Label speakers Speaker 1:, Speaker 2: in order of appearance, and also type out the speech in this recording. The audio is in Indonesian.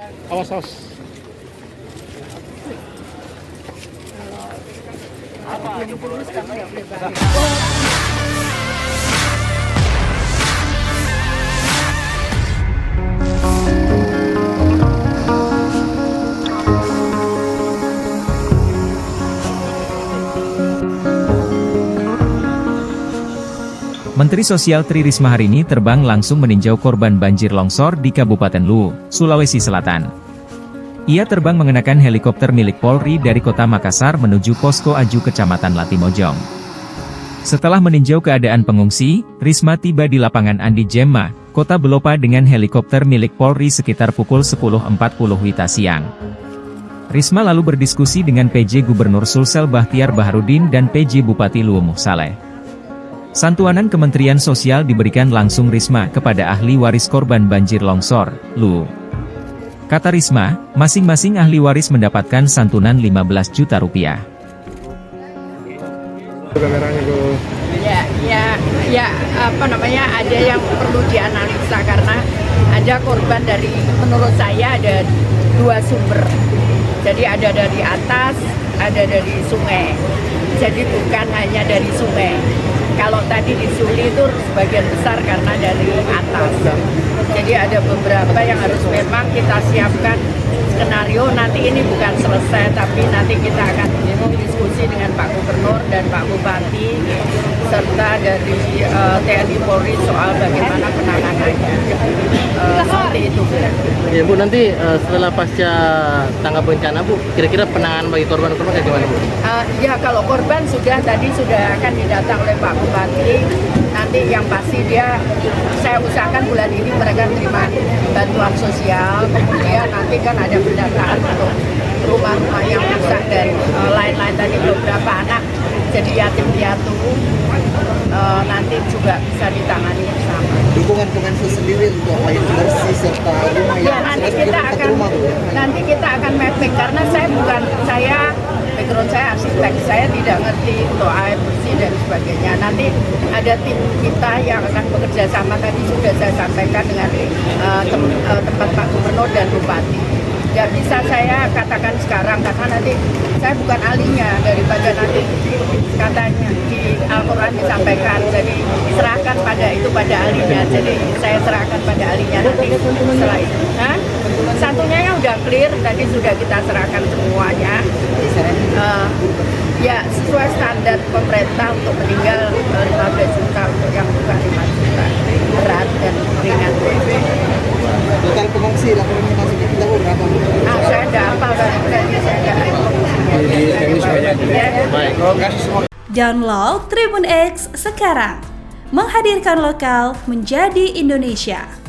Speaker 1: Awas, awas.
Speaker 2: Menteri Sosial Tri Risma hari ini terbang langsung meninjau korban banjir longsor di Kabupaten Luwu, Sulawesi Selatan. Ia terbang mengenakan helikopter milik Polri dari kota Makassar menuju Posko Aju Kecamatan Latimojong. Setelah meninjau keadaan pengungsi, Risma tiba di lapangan Andi Jemma, Kota Belopa dengan helikopter milik Polri sekitar pukul 10.40 WITA siang. Risma lalu berdiskusi dengan PJ Gubernur Sulsel Bahtiar Baharudin dan PJ Bupati Luwu Muhsaleh. Santuanan Kementerian Sosial diberikan langsung Risma kepada ahli waris korban banjir longsor, Luwu. Kata Risma, masing-masing ahli waris mendapatkan santunan 15 juta rupiah.
Speaker 3: Ada yang perlu dianalisa karena ada korban dari, menurut saya ada dua sumber. Jadi ada dari atas, ada dari sungai. Jadi bukan hanya dari sungai. Kalau tadi di Suli itu sebagian besar karena dari atas. Jadi ada beberapa yang harus memang kita siapkan skenario. Nanti ini bukan selesai, tapi nanti kita akan diskusi dengan Pak Gubernur dan Pak Bupati serta dari TNI Polri soal bagaimana penanganannya. Seperti itu.
Speaker 1: Ya Bu, nanti setelah pasca tanggap bencana Bu, kira-kira penanganan bagi korban-korban kayak gimana Bu?
Speaker 3: Ya kalau korban sudah akan didatang oleh Pak Bupati. Nanti yang pasti saya usahakan bulan ini mereka terima bantuan sosial. Kemudian nanti kan ada pendataan untuk rumah-rumah yang rusak dan lain-lain, tadi beberapa anak jadi yatim piatu. Nanti juga bisa ditangani bersama.
Speaker 4: Dukungan Kemensos sendiri untuk air bersih serta rumah yang
Speaker 3: nanti kita akan mapping karena background saya arsitek, saya tidak ngerti untuk air bersih dan sebagainya. Nanti ada tim kita yang akan bekerja sama, tadi sudah saya sampaikan dengan tempat Pak Gubernur dan Bupati. Tidak bisa saya katakan sekarang karena nanti saya bukan ahlinya, daripada nanti katanya di Al-Quran disampaikan, jadi serahkan pada ahlinya. Jadi saya serahkan pada ahlinya nanti setelah itu. Santunya udah clear, tadi sudah kita serahkan semuanya. Ya sesuai standar pemerintah untuk meninggal 15 juta, untuk yang bukan 5 juta, berat dan ringan.
Speaker 4: Total pengungsi laporannya masuk di kita berapa?
Speaker 3: Saya tidak hafal dari saya tidak.
Speaker 5: Download Tribun X sekarang, menghadirkan lokal menjadi Indonesia.